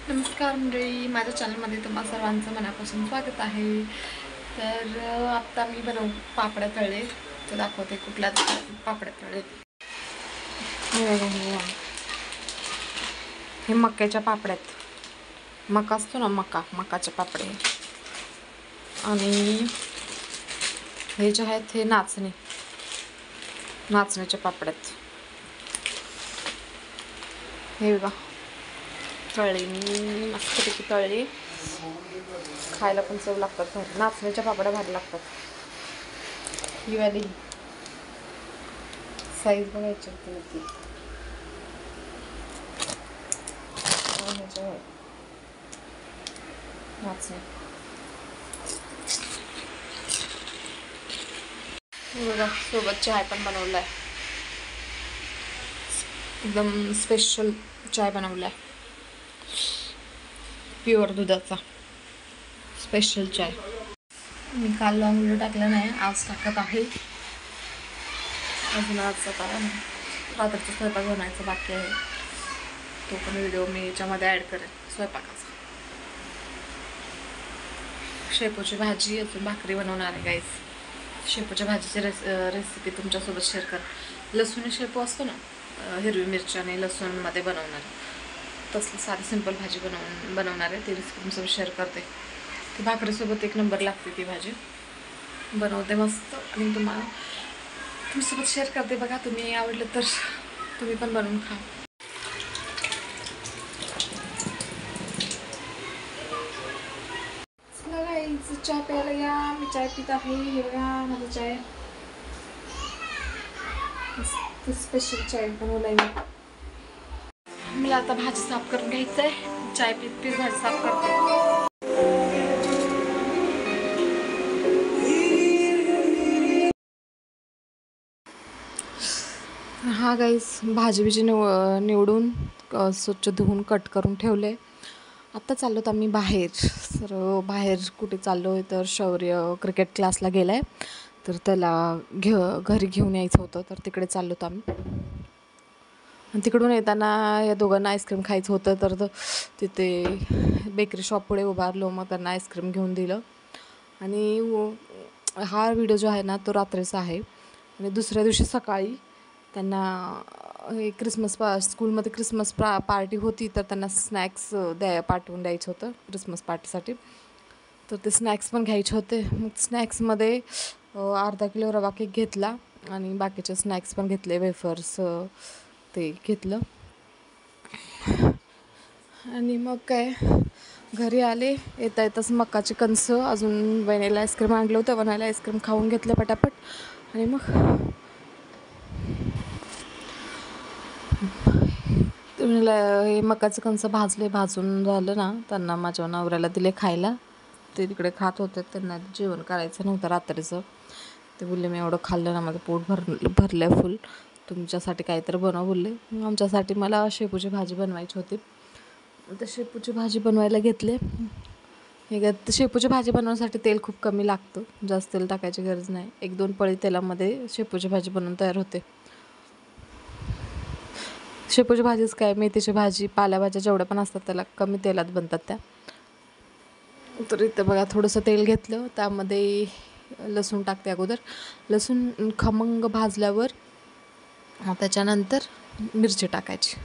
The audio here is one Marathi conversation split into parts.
नमस्कार मंडळी, माझ्या चॅनलमध्ये तुम्हा सर्वांचं मनापासून स्वागत आहे. तर आता मी पापड्या तळले, तर दाखवते कुठल्या पापड्या तळले. हे मक्याच्या पापड्यात, मका असतो ना, मकाचे पापडे. आणि हे जे आहेत हे नाचण्याच्या पापड्यात. हे बघा तळली मी, मस्तपैकी तळली. खायला पण चव लागतात भारी. नाचण्याच्या पापड्या भारी लागतात. ही वाली साईज बघायची होती ती. नाचणे बघा, सोबत चाय पण बनवलाय. एकदम स्पेशल चाय बनवलाय, प्युअर दुधाचा स्पेशल चाय. मी काल लॉंग व्हिडिओ टाकला नाही, आज टाकत आहे. अजून आज रात्रीचा स्वयंपाक बनवायचा बाकी आहे. तो पण व्हिडिओ मी याच्यामध्ये ॲड करेन स्वयंपाकाचा. शेपूची भाजी, अजून भाकरी बनवणार आहे गाईस. शेपूच्या भाजीची रेसिपी तुमच्यासोबत शेअर कर. लसूण शेपू असतो ना, हिरवी मिरची आणि लसूणमध्ये बनवणार, तसलं साधी सिंपल भाजी बनवणार आहे. ती रेसिपी तुमच्यासोबत शेअर करते. ती भाकरीसोबत एक नंबर लागते. ती भाजी बनवते मस्त आणि तुमच्यासोबत शेअर करते. बघा, तुम्ही आवडलं तर तुम्ही पण बनवून खा. चाय प्यायला या. मी चाय पित आहे. हे बघा माझा चाय, स्पेशल चाय बनवलाय मी. मला आता भाजी साफ करून घ्यायचं आहे. चाय पीत भाजी साफ करते. हा गाईस, भाजी निवडून स्वच्छ धुवून कट करून ठेवले. आत्ता चाललो तर आम्ही बाहेर. तर बाहेर कुठे चाललो आहे तर शौर्य क्रिकेट क्लासला गेला आहे, तर त्याला घरी घेऊन यायचं होतं, तर तिकडे चाललो होतो आम्ही. आणि तिकडून येताना या दोघांना आईस्क्रीम खायचं होतं, तर तिथे बेकरी शॉप पुढे उभारलो. मग त्यांना आईस्क्रीम घेऊन दिलं. आणि हा व्हिडिओ जो आहे ना, तो रात्रीचा आहे. आणि दुसऱ्या दिवशी सकाळी त्यांना स्कूलमध्ये क्रिसमस पार्टी होती, तर त्यांना स्नॅक्स पाठवून द्यायचं होतं क्रिसमस पार्टीसाठी. तर ते स्नॅक्स पण घ्यायचे होते. मग स्नॅक्समध्ये अर्धा किलो रवा केक घेतला आणि बाकीचे स्नॅक्स पण घेतले, वेफर्स ते घेतलं. आणि मग काय, घरी आले. येता येताच मकाची कणस, अजून वनेला आईस्क्रीम आणलं होतं. वनेला आईस्क्रीम खाऊन घेतलं पटापट. आणि मग हे मकाचं कणसं भाजून झालं ना, त्यांना माझ्या नवऱ्याला दिले खायला. ते तिकडे खात होते. त्यांना जेवण करायचं नव्हतं रात्रीचं. ते बोलले मी एवढं खाल्लं ना, माझं पोट भरलं आहे फुल, तुमच्यासाठी काहीतरी बनव बोलले. आमच्यासाठी मला शेपूची भाजी बनवायची होती. तर शेपूची भाजी बनवायला घेतले. शेपूची भाजी बनवण्यासाठी तेल खूप कमी लागतं, जास्त तेल टाकायची गरज नाही. 1-2 पळी तेलामध्ये शेपूची भाजी बनवून तयार होते. शेपूची भाजीच काय, मेथीची भाजी, पालेभाज्या जेवढ्या पण असतात त्याला कमी तेलात बनतात त्या. तर इथं बघा, थोडंसं तेल घेतलं, त्यामध्ये लसूण टाकते अगोदर. लसूण खमंग भाजल्यावर त्याच्यानंतर मिरची टाकायची.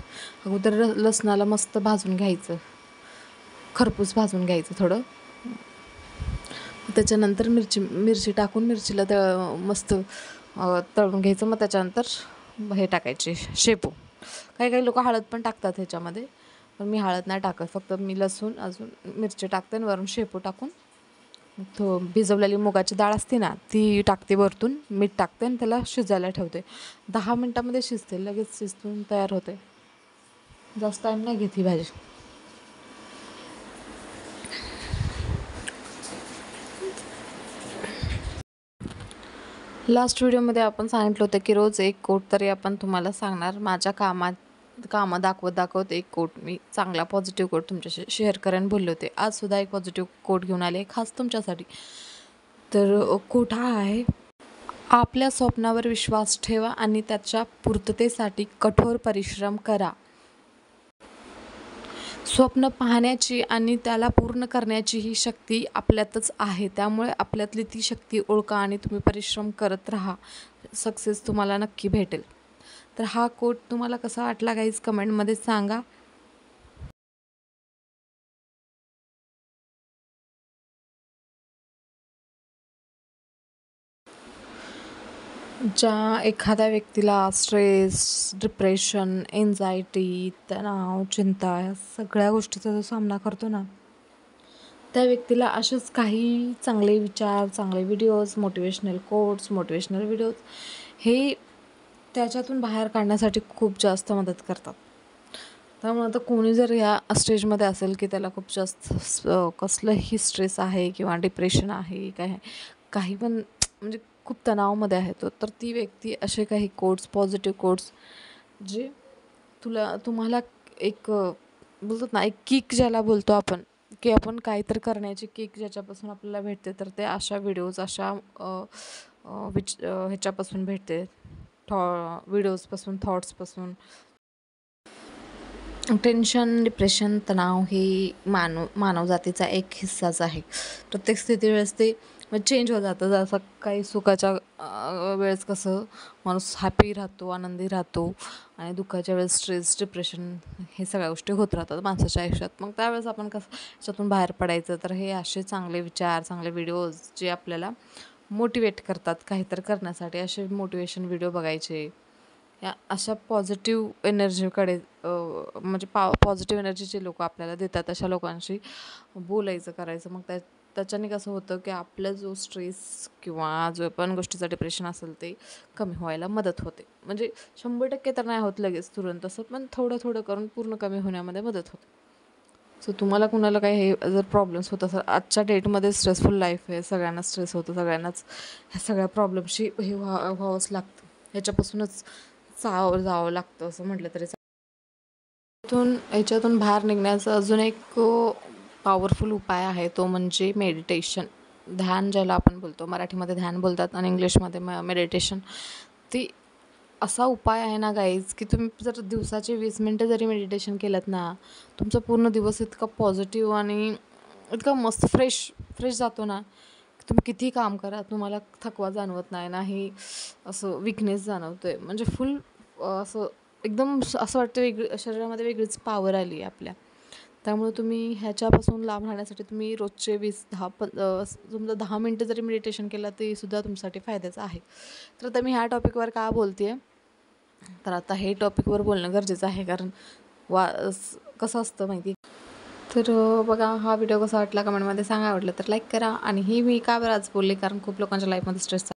अगोदर लसणाला मस्त भाजून घ्यायचं, खरपूस भाजून घ्यायचं थोडं. त्याच्यानंतर मिरची टाकून मिरचीला मस्त तळून घ्यायचं. मग त्याच्यानंतर हे टाकायचे शेपू. काही लोक हळद पण टाकतात ह्याच्यामध्ये, पण मी हळद नाही टाकत. फक्त मी लसूण अजून मिरची टाकते आणि वरून शेपू टाकून भिजवलेली मुगाची डाळ असते ना, ती टाकते वरतून. मीठ टाकते आणि त्याला शिजायला ठेवते. 10 मिनटामध्ये शिजते, लगेच शिजून तयार होते. जास्त टाईम नाही घेत ही भाजी. लास्ट व्हिडिओमध्ये आपण सांगितलं होतं की रोज 1 कोट तरी आपण तुम्हाला सांगणार. माझ्या कामं दाखवत 1 कोट मी चांगला पॉझिटिव्ह कोट तुमच्याशी शेअर करायला बोलले होते. आजसुद्धा एक पॉझिटिव्ह कोट घेऊन आले खास तुमच्यासाठी. तर कोट हा आहे, आपल्या स्वप्नावर विश्वास ठेवा आणि त्याच्या पूर्ततेसाठी कठोर परिश्रम करा. स्वप्न पाहण्याची आणि त्याला पूर्ण करण्याची ही शक्ती आपल्यातच आहे. त्यामुळे आपल्यातली ती शक्ती ओळखा आणि तुम्ही परिश्रम करत राहा. सक्सेस तुम्हाला नक्की भेटेल. तर हा कोट तुम्हाला कसा वाटला गाईज कमेंटमध्ये सांगा. ज्या एखाद्या व्यक्तीला स्ट्रेस, डिप्रेशन, एन्झायटी, तणाव, चिंता या सगळ्या गोष्टीचा जो सामना करतो ना, त्या व्यक्तीला असेच काही चांगले विचार, चांगले videos, motivational quotes, motivational videos हे त्याच्यातून बाहेर काढण्यासाठी खूप जास्त मदत करतात. त्यामुळे आता कोणी जर ह्या स्टेजमध्ये असेल की त्याला खूप जास्त कसलंही स्ट्रेस आहे किंवा डिप्रेशन आहे, काही पण म्हणजे खूप तणावामध्ये आहे तो, तर ती व्यक्ती असे काही कोट्स, पॉझिटिव्ह कोट्स जे तुम्हाला एक बोलतात ना, एक किक ज्याला बोलतो आपण, की आपण काहीतरी करण्याची किक ज्याच्यापासून आपल्याला भेटते, तर ते अशा व्हिडिओज, अशा ह्याच्यापासून भेटते, व्हिडिओजपासून, थॉट्सपासून. टेन्शन, डिप्रेशन, तणाव हे मानवजातीचा एक हिस्साच आहे. प्रत्येक स्थितीवेळेस ते चेंज होत जातं. जसं काही सुखाच्या वेळेस कसं माणूस हॅपी राहतो, आनंदी राहतो, आणि दुःखाच्या वेळेस स्ट्रेस, डिप्रेशन हे सगळ्या गोष्टी होत राहतात माणसाच्या आयुष्यात. मग त्यावेळेस आपण कसं याच्यातून बाहेर पडायचं, तर हे असे चांगले विचार, चांगले व्हिडिओज जे आपल्याला मोटिवेट करतात काहीतरी करण्यासाठी, असे मोटिवेशन व्हिडिओ बघायचे. या अशा पॉझिटिव्ह एनर्जीकडे म्हणजे पॉझिटिव्ह एनर्जीचे लोक आपल्याला देतात, अशा लोकांशी बोलायचं, करायचं. मग त्याच्याने कसं होतं की आपला जो स्ट्रेस किंवा जो पण गोष्टीचं डिप्रेशन असेल ते कमी व्हायला मदत होते. म्हणजे 100% तर नाही होत लगेच तुरंत तसं, पण थोडं थोडं करून पूर्ण कमी होण्यामध्ये मदत होते. सो तुम्हाला कुणाला काही हे जर प्रॉब्लेम्स होत असेल, आजच्या डेटमध्ये स्ट्रेसफुल लाईफ आहे, सगळ्यांना स्ट्रेस होतं, सगळ्यांनाच ह्या सगळ्या प्रॉब्लेमशी हे व्हावंच लागतं, ह्याच्यापासूनच जावं लागतं असं म्हटलं तरी ह्याच्यातून बाहेर निघण्याचा अजून एक पॉवरफुल उपाय आहे, तो म्हणजे मेडिटेशन. ध्यान ज्याला आपण बोलतो, मराठीमध्ये ध्यान बोलतात आणि इंग्लिशमध्ये मेडिटेशन. ती असा उपाय आहे ना गाईज, की तुम्ही जर दिवसाचे 20 मिनटं जरी मेडिटेशन केलं ना, तुमचा पूर्ण दिवस इतका पॉझिटिव्ह आणि इतका मस्त फ्रेश जातो ना, की तुम्ही कितीही काम करा, तुम्हाला थकवा जाणवत नाही असं विकनेस जाणवतो आहे. म्हणजे फुल असं एकदम असं वाटतं शरीरामध्ये वेगळीच पॉवर आली आहे आपल्या. त्यामुळे तुम्ही ह्याच्यापासून लांब राहण्यासाठी तुम्ही रोजचे 10 मिनटं जरी मेडिटेशन केलं तरी सुद्धा तुमच्यासाठी फायद्याचं आहे. तर आता मी ह्या टॉपिकवर का बोलते आहे, तर आता हे टॉपिकवर बोलणं गरजेचं आहे, कारण कसं असतं माहिती. तर बघा, हा व्हिडिओ कसा वाटला कमेंटमध्ये सांगा. आवडलं तर लाईक करा. आणि ही मी का बरं आज बोलले, कारण खूप लोकांच्या लाईफमध्ये स्ट्रेस